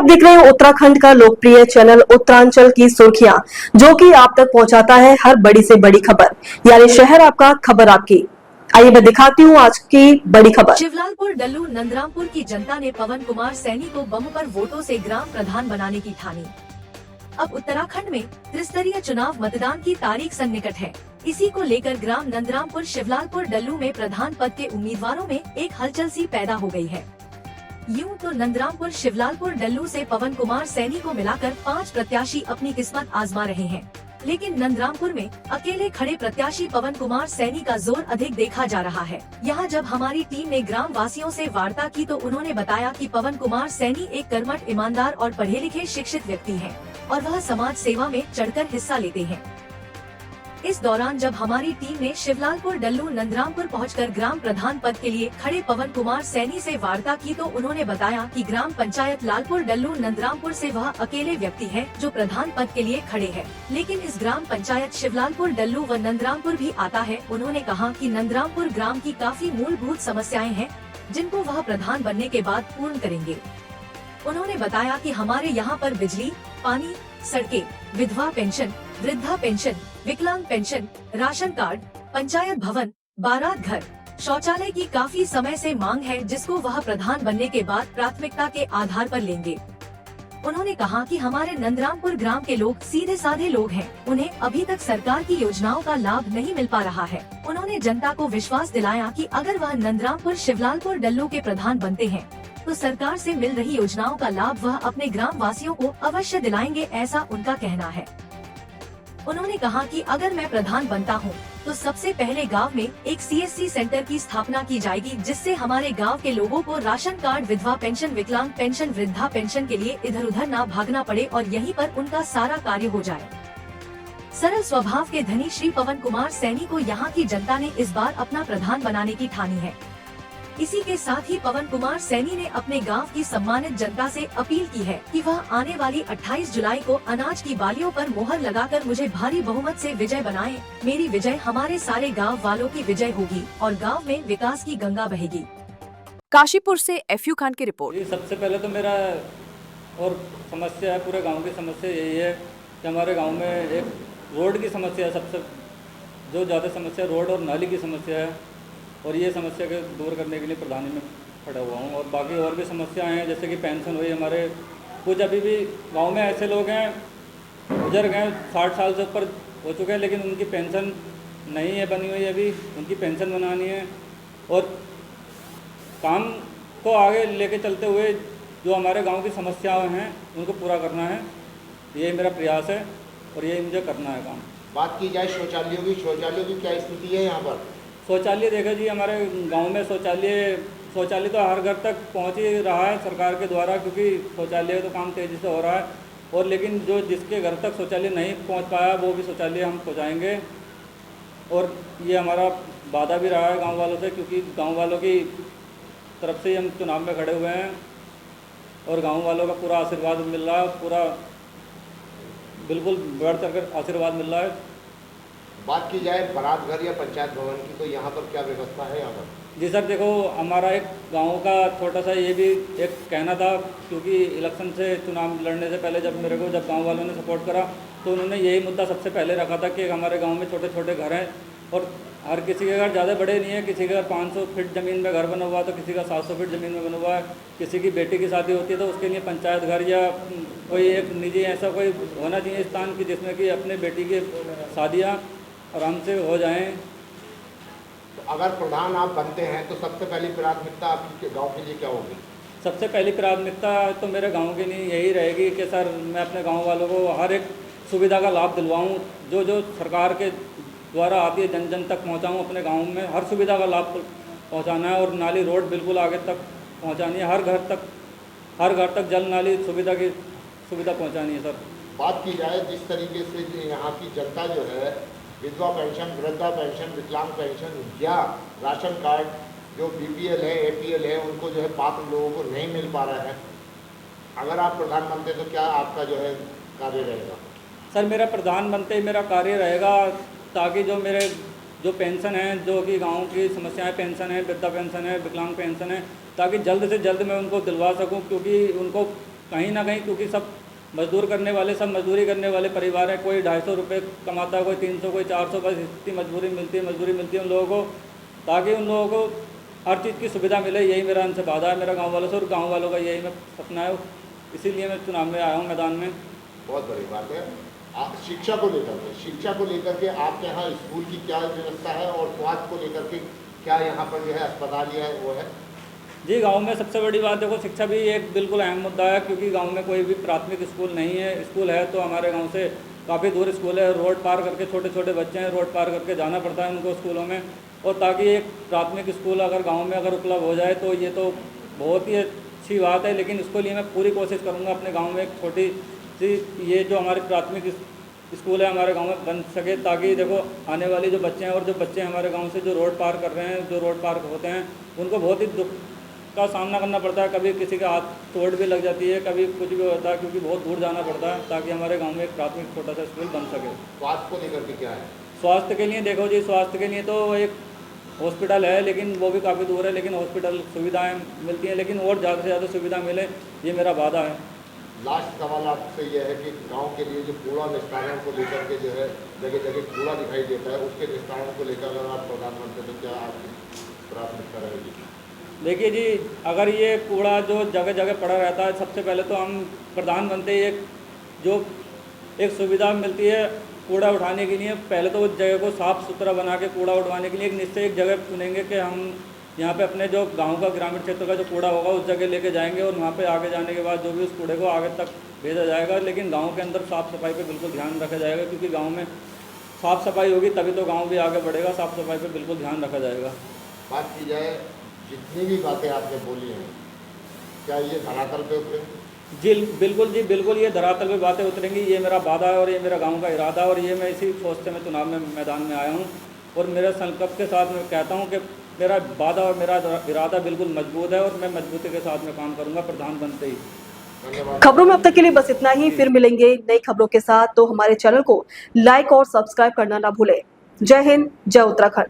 आप देख रहे हैं उत्तराखंड का लोकप्रिय चैनल उत्तरांचल की सुर्खियां, जो कि आप तक पहुंचाता है हर बड़ी से बड़ी खबर, यानी शहर आपका खबर आपकी। आइए मैं दिखाती हूँ आज की बड़ी खबर। शिवलालपुर डल्लू नंदरामपुर की जनता ने पवन कुमार सैनी को बम्पर वोटों से ग्राम प्रधान बनाने की ठानी। अब उत्तराखंड में त्रिस्तरीय चुनाव मतदान की तारीख सन्निकट है। इसी को लेकर ग्राम नंदरामपुर शिवलालपुर डल्लू में प्रधान पद के उम्मीदवारों में एक हलचल सी पैदा हो गई है। यूं तो नंदरामपुर शिवलालपुर डल्लू से पवन कुमार सैनी को मिलाकर 5 प्रत्याशी अपनी किस्मत आजमा रहे हैं, लेकिन नंदरामपुर में अकेले खड़े प्रत्याशी पवन कुमार सैनी का जोर अधिक देखा जा रहा है। यहाँ जब हमारी टीम ने ग्राम वासियों से वार्ता की तो उन्होंने बताया कि पवन कुमार सैनी एक कर्मठ, ईमानदार और पढ़े लिखे शिक्षित व्यक्ति हैं और वह समाज सेवा में चढ़कर हिस्सा लेते हैं। इस दौरान जब हमारी टीम ने शिवलालपुर डल्लू नंदरामपुर पहुंचकर ग्राम प्रधान पद के लिए खड़े पवन कुमार सैनी से वार्ता की तो उन्होंने बताया कि ग्राम पंचायत लालपुर डल्लू नंदरामपुर से वह अकेले व्यक्ति है जो प्रधान पद के लिए खड़े हैं, लेकिन इस ग्राम पंचायत शिवलालपुर डल्लू व नंदरामपुर भी आता है। उन्होंने कहा कि नंदरामपुर ग्राम की काफी मूलभूत समस्याएं हैं जिनको वह प्रधान बनने के बाद पूर्ण करेंगे। उन्होंने बताया कि हमारे यहाँ पर बिजली, पानी, सड़कें, विधवा पेंशन, वृद्धा पेंशन, विकलांग पेंशन, राशन कार्ड, पंचायत भवन, बारात घर, शौचालय की काफी समय से मांग है जिसको वह प्रधान बनने के बाद प्राथमिकता के आधार पर लेंगे। उन्होंने कहा कि हमारे नंदरामपुर ग्राम के लोग सीधे साधे लोग हैं, उन्हें अभी तक सरकार की योजनाओं का लाभ नहीं मिल पा रहा है। उन्होंने जनता को विश्वास दिलाया कि अगर वह नंदरामपुर शिवलालपुर डल्लू के प्रधान बनते हैं तो सरकार से मिल रही योजनाओं का लाभ वह अपने ग्राम वासियों को अवश्य दिलाएंगे, ऐसा उनका कहना है। उन्होंने कहा कि अगर मैं प्रधान बनता हूं, तो सबसे पहले गांव में एक CSC सेंटर की स्थापना की जाएगी जिससे हमारे गांव के लोगों को राशन कार्ड, विधवा पेंशन, विकलांग पेंशन, वृद्धा पेंशन के लिए इधर उधर न भागना पड़े और यहीं पर उनका सारा कार्य हो जाए। सरल स्वभाव के धनी श्री पवन कुमार सैनी को यहाँ की जनता ने इस बार अपना प्रधान बनाने की ठानी है। इसी के साथ ही पवन कुमार सैनी ने अपने गांव की सम्मानित जनता से अपील की है कि वह आने वाली 28 जुलाई को अनाज की बालियों पर मोहर लगाकर मुझे भारी बहुमत से विजय बनाएं। मेरी विजय हमारे सारे गांव वालों की विजय होगी और गांव में विकास की गंगा बहेगी। काशीपुर से FU खान की रिपोर्ट। सबसे पहले तो मेरा और समस्या है, पूरे गाँव की समस्या यही है कि हमारे गाँव में एक रोड की समस्या है। सबसे जो ज़्यादा समस्या रोड और नाली की समस्या है और ये समस्या के दूर करने के लिए प्रधानी में खड़ा हुआ हूँ। और बाकी और भी समस्याएं हैं जैसे कि पेंशन हुई हमारे कुछ अभी भी गांव में ऐसे लोग हैं गुजर गए 60 साल से ऊपर हो चुके हैं, लेकिन उनकी पेंशन नहीं है बनी हुई, अभी उनकी पेंशन बनानी है। और काम को आगे लेके चलते हुए जो हमारे गाँव की समस्याएँ हैं उनको पूरा करना है, यही मेरा प्रयास है और यही मुझे करना है काम। बात की जाए शौचालयों की क्या स्थिति है यहाँ पर? शौचालय देखा जी, हमारे गांव में शौचालय तो हर घर तक पहुंच ही रहा है सरकार के द्वारा, क्योंकि शौचालय तो काम तेज़ी से हो रहा है। और लेकिन जो जिसके घर तक शौचालय नहीं पहुंच पाया वो भी शौचालय हम पहुंचाएंगे। और ये हमारा वादा भी रहा है गांव वालों से, क्योंकि गांव वालों की तरफ से हम चुनाव में खड़े हुए हैं और गाँव वालों का पूरा आशीर्वाद मिल रहा है, पूरा बिल्कुल बढ़ चढ़ कर आशीर्वाद मिल रहा है। बात की जाए बारात घर या पंचायत भवन की, तो यहाँ पर क्या व्यवस्था है? यहाँ पर जी सर देखो, हमारा एक गांव का छोटा सा ये भी एक कहना था, क्योंकि इलेक्शन से चुनाव लड़ने से पहले जब गांव वालों ने सपोर्ट करा तो उन्होंने यही मुद्दा सबसे पहले रखा था कि हमारे गांव में छोटे छोटे घर हैं और हर किसी के घर ज़्यादा बड़े नहीं है। किसी के घर 500 फीट ज़मीन में घर बना हुआ है तो किसी का 700 फीट ज़मीन में बना हुआ है। किसी की बेटी की शादी होती है तो उसके लिए पंचायत घर या कोई एक निजी ऐसा कोई होना चाहिए स्थान की जिसमें कि अपने बेटी की शादियाँ आराम से हो जाएं। तो अगर प्रधान आप बनते हैं तो सबसे पहली प्राथमिकता आपके गांव के लिए क्या होगी? सबसे पहली प्राथमिकता तो मेरे गांव के लिए यही रहेगी कि सर मैं अपने गांव वालों को हर एक सुविधा का लाभ दिलवाऊं, जो सरकार के द्वारा आती है जन जन तक पहुंचाऊं। अपने गांव में हर सुविधा का लाभ पहुंचाना है और नाली रोड बिल्कुल आगे तक पहुंचानी है, हर घर तक जल नाली सुविधा की सुविधा पहुँचानी है। सर बात की जाए जिस तरीके से यहाँ की जनता जो है विधवा पेंशन, वृद्धा पेंशन, विकलांग पेंशन या राशन कार्ड जो BPL है, APL है, उनको जो है पात्र लोगों को नहीं मिल पा रहा है। अगर आप प्रधान बनते तो क्या आपका जो है कार्य रहेगा? सर मेरा प्रधान बनते ही मेरा कार्य रहेगा ताकि जो मेरे जो पेंशन है, जो कि गाँव की समस्याएं पेंशन है, वृद्धा पेंशन है, विकलांग पेंशन है, ताकि जल्द से जल्द मैं उनको दिलवा सकूं, क्योंकि उनको कहीं ना कहीं, क्योंकि सब मजदूर करने वाले, सब मजदूरी करने वाले परिवार हैं, कोई 250 रुपये कमाता है, कोई 300, कोई 400, बस इतनी मजदूरी मिलती है उन लोगों को, ताकि उन लोगों को हर चीज़ की सुविधा मिले। यही मेरा उनसे वादा है, मेरा गाँव वालों से, और गाँव वालों का यही मैं सपना है, इसीलिए मैं चुनाव में आया हूँ मैदान में। बहुत बड़ी बात है। शिक्षा को लेकर के आपके यहाँ स्कूल की क्या व्यवस्था है, और स्वास्थ्य को लेकर के क्या यहाँ पर जो है अस्पताल या वो है? जी, गांव में सबसे बड़ी बात देखो, शिक्षा भी एक बिल्कुल अहम मुद्दा है, क्योंकि गांव में कोई भी प्राथमिक स्कूल नहीं है। स्कूल है तो हमारे गांव से काफ़ी दूर स्कूल है, रोड पार करके, छोटे छोटे बच्चे हैं, रोड पार करके जाना पड़ता है उनको स्कूलों में। और ताकि एक प्राथमिक स्कूल अगर गाँव में अगर उपलब्ध हो जाए तो ये तो बहुत ही अच्छी बात है, लेकिन उसके लिए मैं पूरी कोशिश करूँगा अपने गाँव में एक छोटी सी ये जो हमारी प्राथमिक स्कूल है हमारे गांव में बन सके, ताकि देखो आने वाले जो बच्चे हैं, और जो बच्चे हमारे गांव से जो रोड पार कर रहे हैं, जो रोड पार होते हैं, उनको बहुत ही दुख का सामना करना पड़ता है। कभी किसी का हाथ चोट भी लग जाती है, कभी कुछ भी होता है, क्योंकि बहुत दूर जाना पड़ता है, ताकि हमारे गांव में एक प्राथमिक छोटा सा स्कूल बन सके। स्वास्थ्य को लेकर के क्या है? स्वास्थ्य के लिए देखो जी, स्वास्थ्य के लिए तो एक हॉस्पिटल है, लेकिन वो भी काफ़ी दूर है, लेकिन हॉस्पिटल सुविधाएँ मिलती हैं, लेकिन और ज़्यादा से ज़्यादा सुविधा मिले, ये मेरा वादा है। लास्ट सवाल आपसे यह है कि गांव के लिए जो कूड़ा निस्तारण को लेकर के जो है जगह जगह कूड़ा दिखाई देता है, उसके निस्तारण को लेकर अगर आप प्रधानमंत्री तो क्या आपकी प्राथमिकता रहेगी? देखिए जी, अगर ये कूड़ा जो जगह जगह पड़ा रहता है, सबसे पहले तो हम प्रधानमंत्री एक सुविधा मिलती है कूड़ा उठाने के लिए, पहले तो उस जगह को साफ़ सुथरा बना के कूड़ा उठवाने के लिए एक निश्चय एक जगह चुनेंगे कि हम यहाँ पे अपने जो गांव का ग्रामीण क्षेत्र का जो कूड़ा होगा उस जगह लेके जाएंगे, और वहाँ पे आगे जाने के बाद जो भी उस कूड़े को आगे तक भेजा जाएगा। लेकिन गांव के अंदर साफ़ सफाई पे बिल्कुल ध्यान रखा जाएगा, क्योंकि गांव में साफ़ सफाई होगी तभी तो गांव भी आगे बढ़ेगा। साफ़ सफाई पे बिल्कुल ध्यान रखा जाएगा। बात की जाए, जितनी भी बातें आपने बोली हैं, क्या ये धरातल पे उतरे? जी बिल्कुल जी, बिल्कुल ये धरातल पे बातें उतरेंगी, ये मेरा वादा है और ये मेरा गाँव का इरादा है, और ये मैं इसी सोच से मैं चुनाव में मैदान में आया हूँ। और मेरे संकल्प के साथ मैं कहता हूँ कि मेरा वादा और मेरा इरादा बिल्कुल मजबूत है, और मैं मजबूती के साथ में काम करूंगा प्रधान बनते ही। धन्यवाद। खबरों में अब तक के लिए बस इतना ही। फिर मिलेंगे नई खबरों के साथ, तो हमारे चैनल को लाइक और सब्सक्राइब करना ना भूलें। जय हिंद, जय उत्तराखंड।